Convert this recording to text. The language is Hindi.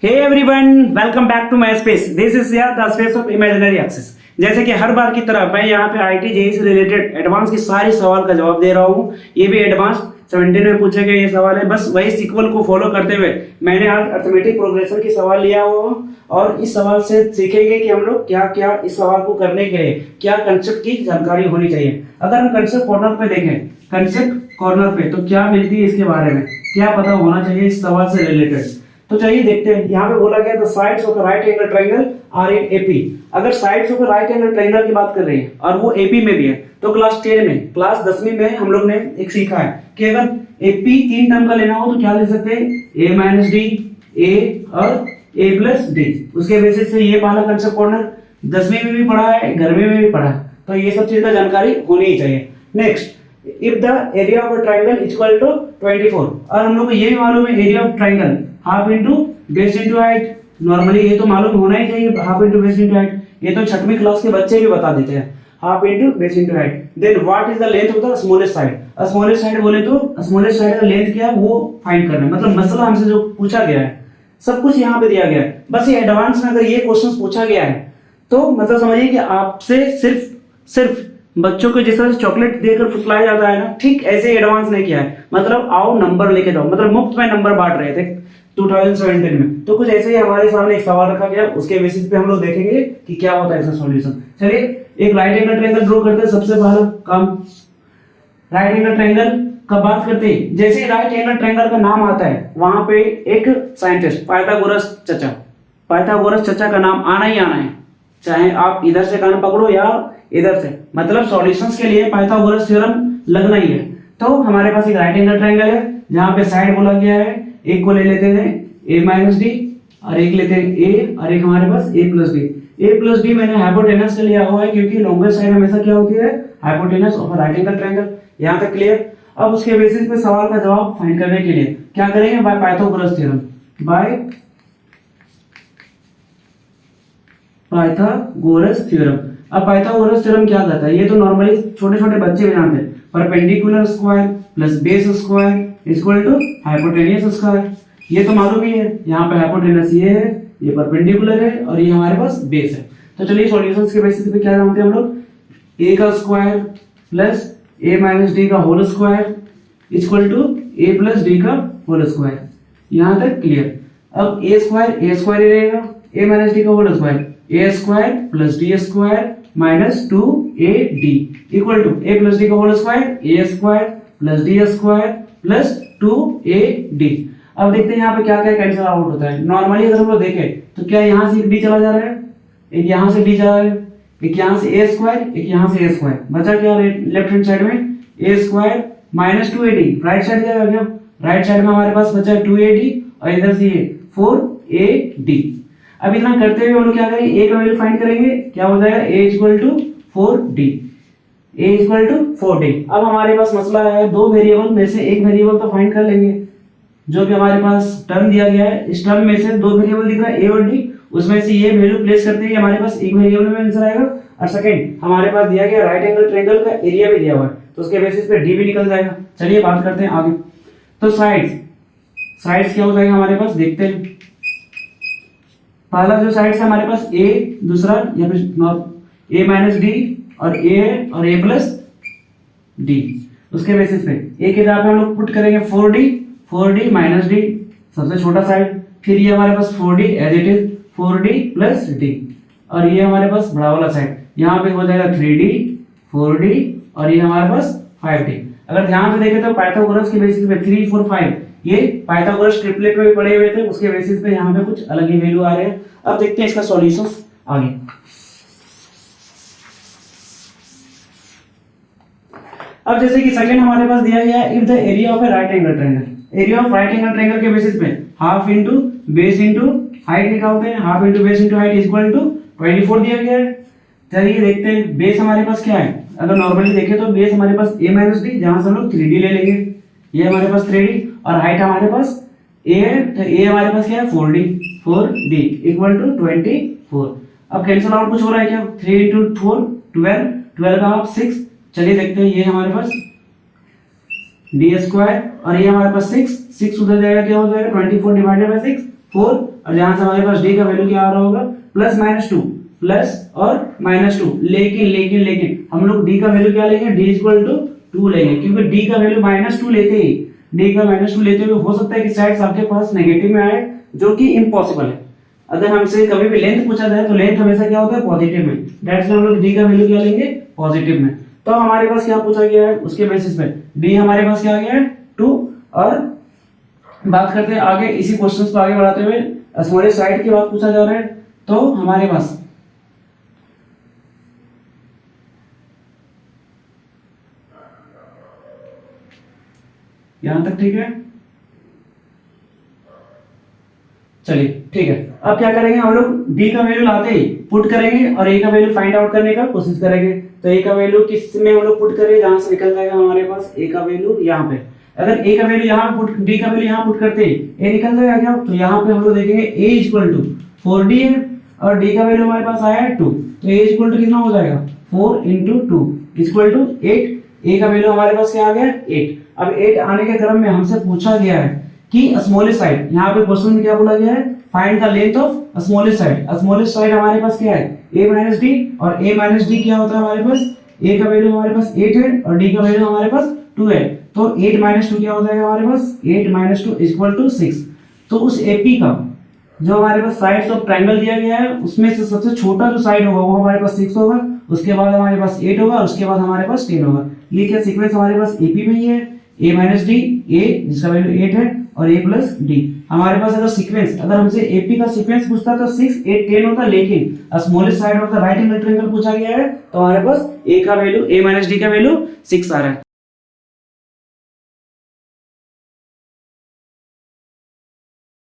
Hey everyone, welcome back to my space. This is the space of imaginary axes. जैसे कि हर बार की तरह मैं यहाँ पे आईटी जेईई से रिलेटेड एडवांस की सारी सवाल का जवाब दे रहा हूँ। ये भी एडवांस 17 में पूछे गए ये सवाल है। बस वही सीक्वल को फॉलो करते हुए मैंने आज अर्थमेटिक प्रोग्रेशन की सवाल लिया हुआ और इस सवाल से सीखेंगे कि हम लोग क्या क्या इस सवाल को करने के लिए क्या कंसेप्ट की जानकारी होनी चाहिए। अगर हम कंसेप्ट कॉर्नर पे देखें, कंसेप्ट कॉर्नर पे तो क्या मिलती है इसके बारे में, क्या पता होना चाहिए इस सवाल से रिलेटेड। तो चलिए देखते हैं। यहाँ पे बोला गया the sides of right angle triangle are in AP. अगर sides of right angle triangle की बात कर रही है और वो एपी में भी है तो क्लास 10 में, क्लास 10वीं में हम लोग ने एक सीखा है कि अगर एपी 3 टर्म का लेना हो तो क्या ले सकते हैं, ए माइनस डी, ए और ए प्लस डी। उसके बेसिस से ये पहला कंसेप्ट कॉर्नर 10वीं में भी पढ़ा है, 11वीं में भी पढ़ा है, तो ये सब चीज का जानकारी होनी ही चाहिए। Next, if the area of a triangle equal to 24, और हम लोग को ये भी मालूम है area of triangle half into base into height. Normally ये तो मालूम होना ही चाहिए, half into base into height. ये तो 6वीं क्लास के बच्चे भी बता देते हैं, half into base into height. Then what is the length of the smallest side. Smallest side बोले तो स्मॉलेस्ट साइड का लेंथ क्या है वो फाइंड करना है। मतलब मसला हमसे जो पूछा गया है सब कुछ यहाँ पे दिया गया है। बस ये एडवांस में अगर ये क्वेश्चन पूछा गया है तो मतलब समझिए कि आपसे सिर्फ बच्चों को जिस तरह से चॉकलेट देकर फुसलाया जाता है ना, ठीक ऐसे एडवांस नहीं किया है। मतलब आओ नंबर लेके जाओ, मतलब मुफ्त में नंबर बांट रहे थे 2017 में। तो कुछ ऐसे ही हमारे सामने एक सवाल रखा गया, उसके बेसिस पे हम लोग देखेंगे कि क्या होता है इसका सॉल्यूशन। चलिए एक राइट एंगल ट्रायंगल ड्रॉ करते हैं। सबसे पहला काम राइट एंगल ट्रायंगल का बात करते हैं। जैसे राइट एंगल ट्रायंगल का नाम आता है वहां पे एक साइंटिस्ट पाइथागोरस चचा का नाम आना ही आना है, चाहे आप इधर से कान पकड़ो या इधर से। मतलब सॉल्यूशंस के लिए पाइथागोरस थ्योरम लगना ही है। तो हमारे पास एक राइट एंगल ट्रायंगल है जहां पे साइड बोला गया है, एक को ले लेते हैं a माइनस डी और एक लेते हैं a और एक हमारे पास a plus D. a plus D मैंने हाइपोटेनस से लिया हुआ है क्योंकि लॉन्गेस्ट साइड हमेशा क्या होती है, hypotenuse of right angle triangle. यहां तक क्लियर। अब उसके बेसिस पे सवाल का जवाब फाइंड करने के लिए क्या करेंगे, by Pythagoras theorem. By Pythagoras theorem. अब पाइथागोरस थ्योरम क्या कहता है, ये तो नॉर्मली छोटे छोटे बच्चे भी जानते हैं। Perpendicular square plus base square equal to hypotenuse square. ये तो मालूम ही है, यहाँ पे हाइपोटेनस ये है, ये परपेंडिकुलर है और ये हमारे पास बेस है। तो चलिए सॉल्यूशंस के बेसिस पे क्या जानते हैं हम लोग, a का square plus a minus d का whole square equal to a plus d का होल स्क्वायर। यहाँ तक क्लियर। अब a स्क्वायर ही रहेगा, a माइनस डी का whole square a square plus d square minus 2ad equal to a plus d का whole square a square plus d square plus 2ad। अब देखते हैं यहाँ पे क्या क्या कैंसिल आउट होता है। नॉर्मली अगर हम लोग देखें तो क्या यहाँ से एक डी चला जा रहा है, एक यहाँ से डी जा रहा है, एक यहाँ से a स्क्वायर, एक यहाँ से a स्क्वायर। बचा क्या लेफ्ट हैंड साइड में, a square minus 2ad। Right side जाएगा क्या, राइट साइड में हमारे पास बचा 2ad और इधर से ये 4ad। अब इतना करते हुए हम लोग क्या करेंगे, a का वैल्यू फाइंड करेंगे। क्या हो जाएगा, a equal to 4d, a equal to 4d। अब हमारे पास मसला है दो वेरिएबल में से एक वेरिएबल तो फाइंड कर लेंगे। जो भी हमारे पास टर्म दिया गया है, इस टर्म में से दो वेरिएबल दिख रहा है a और d, उसमें से ये वैल्यू प्लेस करते हैं हमारे पास एक वेरिएबल में आंसर आएगा। और सेकंड हमारे पास दिया गया राइट एंगल ट्रायंगल का एरिया भी दिया हुआ है, तो उसके बेसिस पे d भी निकल जाएगा। चलिए बात करते हैं आगे। तो साइड्स क्या हो जाएगा हमारे पास, देखते हैं। पहला जो साइड है हमारे पास a, दूसरा या फिर a माइनस डी और a है और a प्लस डी। उसके बेसिस पे a के जगह पे हम लोग पुट करेंगे 4d माइनस डी, सबसे छोटा साइड। फिर ये हमारे पास 4d as it is 4d plus D, और ये हमारे पास बड़ा वाला साइड यहाँ पे हो जाएगा 3d 4d और ये हमारे पास 5d। अगर ध्यान से देखें तो पाइथागोरस के बेसिस पे 3 4 5 ये पाइथागोरस ट्रिपलेट में पढ़े हुए थे, उसके बेसिस पे यहाँ पे कुछ अलग ही वैल्यू आ रहे हैं। अब देखते हैं इसका सॉल्यूशन आगे। अब जैसे कि सेकंड हमारे पास दिया गया है, if the area of a right angle triangle, area of right angle triangle के बेसिस पे half into base into height निकालते हैं। Half into base into height equal to 24 दिया गया है। चलिए देखते हैं बेस हमारे पास क्या है। अगर नॉर्मली देखें तो बेस हमारे पास a माइनस डी, जहां से हम लोग 3d ले लेंगे। ये हमारे पास 3d और हाइट हमारे पास a है, तो a हमारे पास क्या है 4d इक्वल टू 24। अब कैंसिल आउट कुछ हो रहा है क्या, 3 इंटू 4 12 का हाफ 6। चलिए देखते हैं, ये हमारे पास डी स्क्वायर और ये हमारे पास 6 उधर जाएगा, क्या हो जाएगा 24 डिवाइडेड बाय 6 4 और यहाँ से हमारे पास डी का वैल्यू क्या आ रहा होगा +-2 प्लस और -2 लेकिन हम लोग डी का वैल्यू क्या लेंगे डी इक्वल टू 2 लेंगे क्योंकि डी का वैल्यू -2 लेते ही डी का -2 लेते हुए हो सकता है कि साइड्स आपके पास नेगेटिव में आए जो कि इम्पॉसिबल है। अगर हमसे कभी भी लेंथ पूछा जाए तो लेंथ हमेशा क्या होता है पॉजिटिव में, दैट्स हम लोग डी का वैल्यू क्या लेंगे पॉजिटिव में। तो हमारे पास क्या पूछा गया है उसके बेसिस पे डी हमारे पास क्या आ गया है 2। और बात करते हैं आगे इसी क्वेश्चंस को आगे बढ़ाते हुए स्मॉलेस्ट साइड की बात पूछा जा रहा है। तो हमारे पास यहां तक ठीक है, चलिए ठीक है। अब क्या करेंगे हम लोग डी का वैल्यू लाते ही पुट करेंगे और ए का वैल्यू फाइंड आउट करने का कोशिश करेंगे। तो ए का वैल्यू किस में हम लोग पुट करें जहां से निकल जाएगा हमारे पास ए का वैल्यू यहाँ पे। अगर ए का वैल्यू यहाँ पुट डी का वैल्यू यहाँ पुट करते ही ए निकल जाएगा क्या, तो यहाँ पे हम लोग देखेंगे ए इक्वल टू 4d है और डी का वैल्यू हमारे पास आया है 2, तो ए इक्वल टू कितना हो जाएगा 4 × 2 इक्वल टू 8। ए का वैल्यू हमारे पास क्या आ गया 8। अब 8 आने के क्रम में हमसे पूछा गया है कि स्मॉलेस्ट साइड, यहाँ पे क्वेश्चन में क्या बोला गया है find the length of smallest side. Smallest side हमारे पास क्या है a - d और a - d क्या होता है हमारे पास a का वैल्यू हमारे पास 8 है और d का वैल्यू हमारे पास 2 है। तो 8 - 2 क्या हो जाएगा हमारे पास 8 - 2 इक्वल टू 6। तो उस AP का जो हमारे पास साइड्स ऑफ ट्रायंगल दिया गया है उसमें से सबसे छोटा जो साइड होगा वो हमारे पास 6 होगा, उसके बाद हमारे पास 8 होगा, उसके बाद हमारे पास 10 होगा। ये क्या सीक्वेंस हमारे पास AP में ही है a - d a जिसका वैल्यू 8 है और a + d। हमारे पास अगर सीक्वेंस अगर हमसे AP का सीक्वेंस पूछता तो 6 8 10 होता, लेकिन smallest side of the right angle triangle पूछा गया है तो हमारे पास a का वैल्यू a - d का वैल्यू 6 आ रहा है।